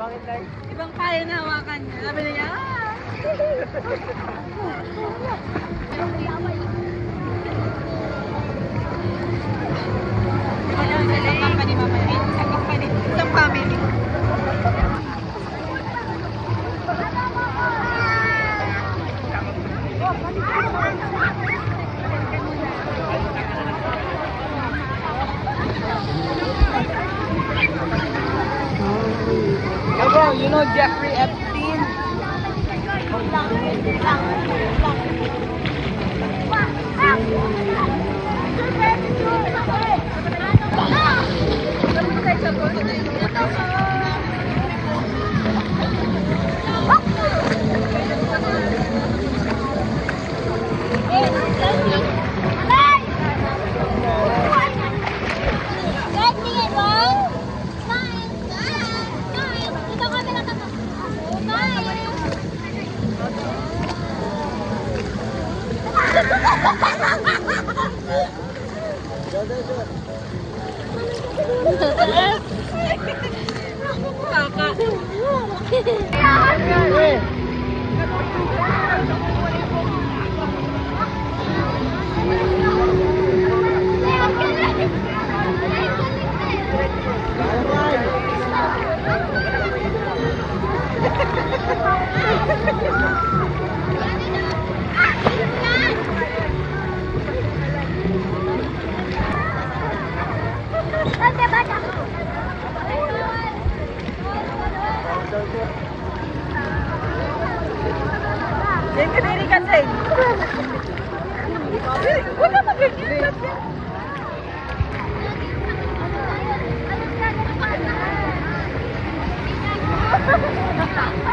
Ibang kaya na hawakan niya. Sabi niya, Isang company mamaya. Isang company. Isang family. Bro, you know Jeffrey Epstein? Yan ka diri kasi. Huwag ka mag-ganyan.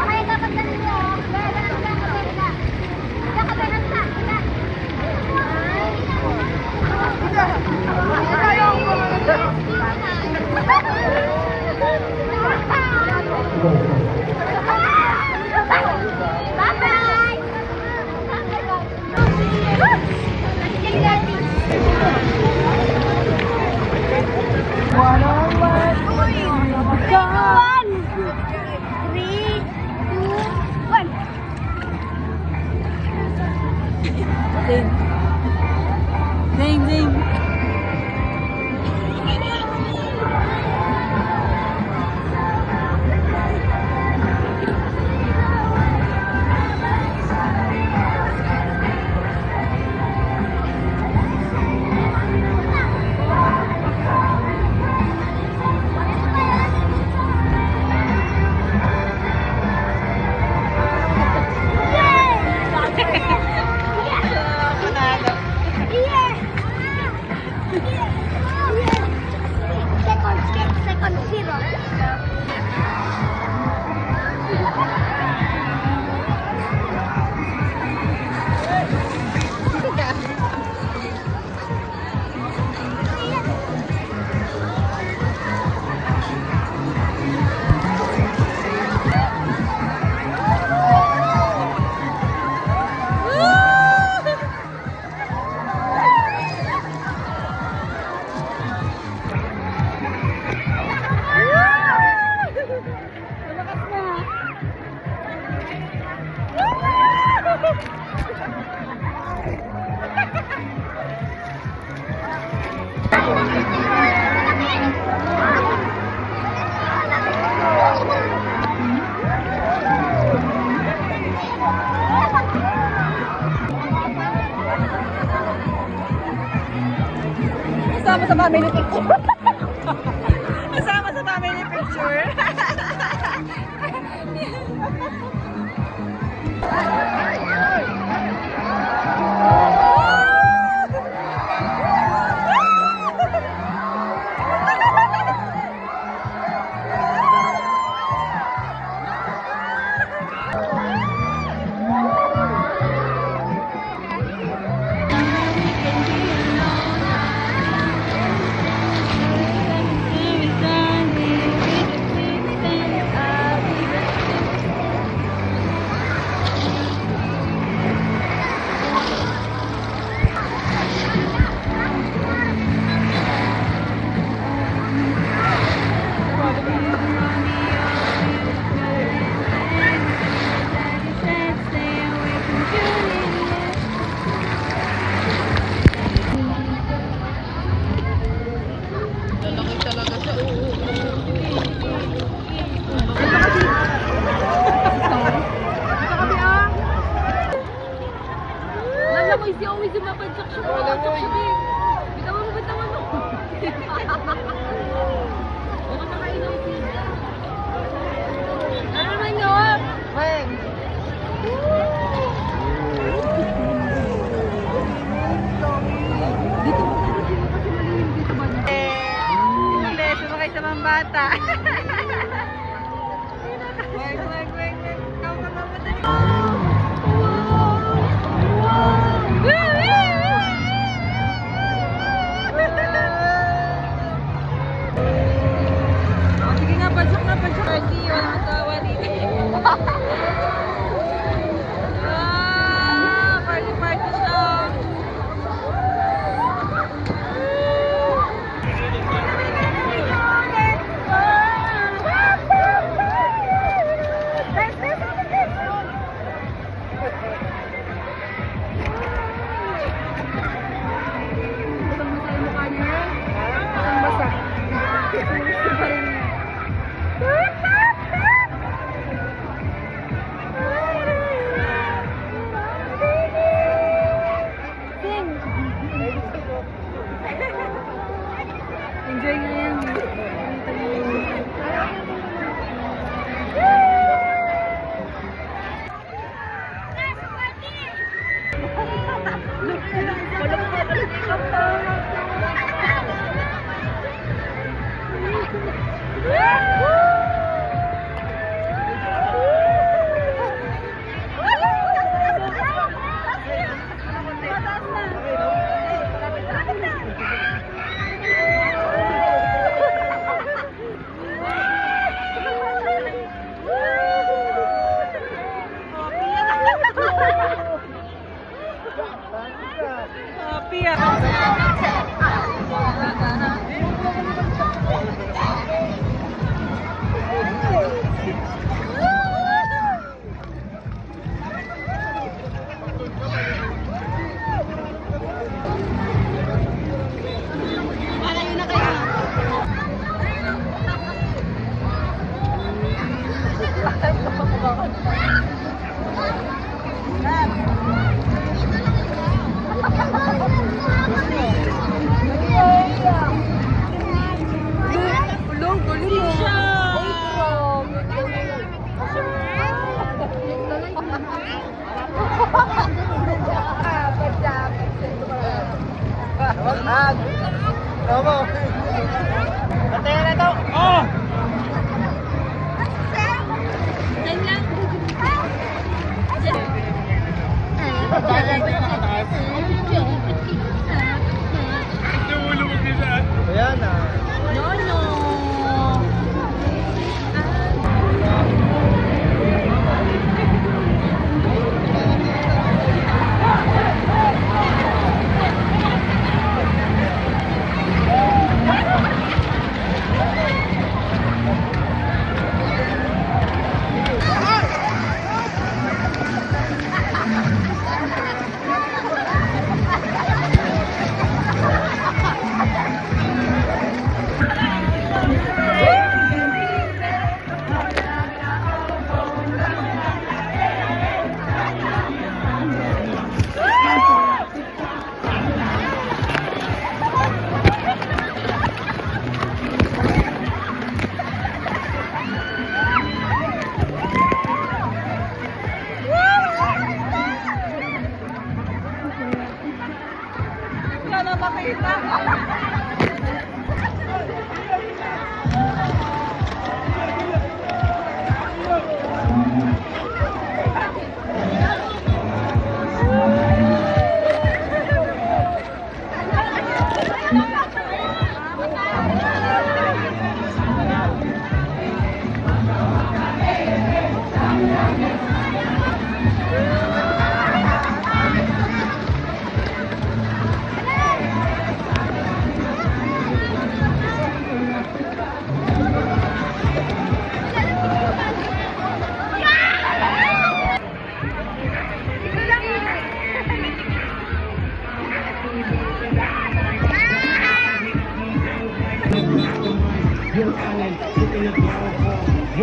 Ay, dapat ganun mo. Zing, zing. Second zero. Kasama sa family picture. Kasama sa family picture.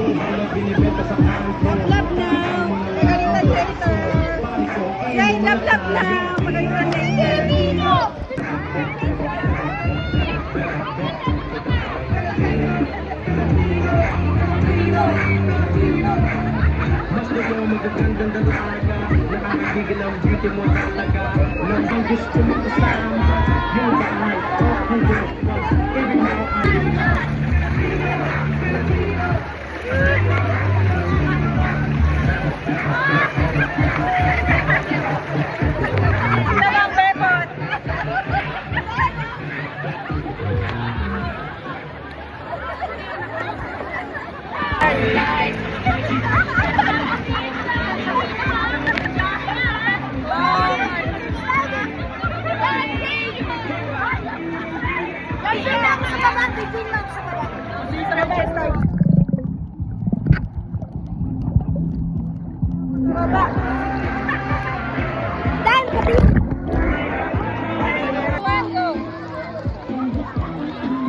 Love now. Pagalitan later. Yay, love now. Pagalitan later. Mas gusto mo magagandang dalaga, nakakagigil ang beauty mo talaga. Nandang gusto mo kasama, yung bahay, kung gusto mo, ibig mo Dalawang bebot.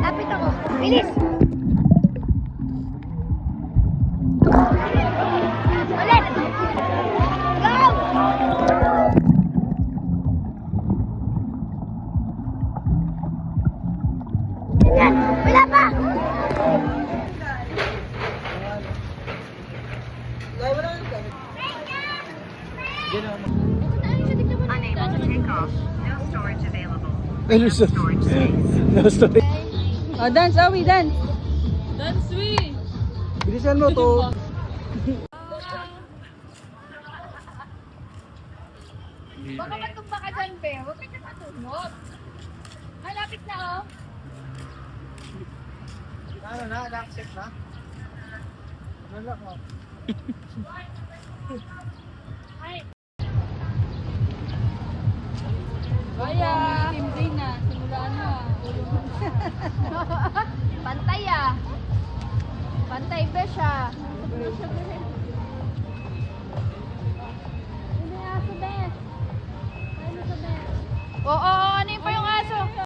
Lapit ako. Bilis! Ulit! Go! Yan. Wala pa! Unable to take off. No storage available. Ano sa... No story. Oh, dance, Owie, dance. Bilisan mo to. Baka matumba ka dyan, Be. Huwag ka matumot. Malapit na, oh. Ano na? Na-accept na? Wala ko. Kaya. Team Day na. Simulaan na. Pantay, ah. Pantay, Be, siya. Ano yung aso, Be? Ano sa Be? Oo,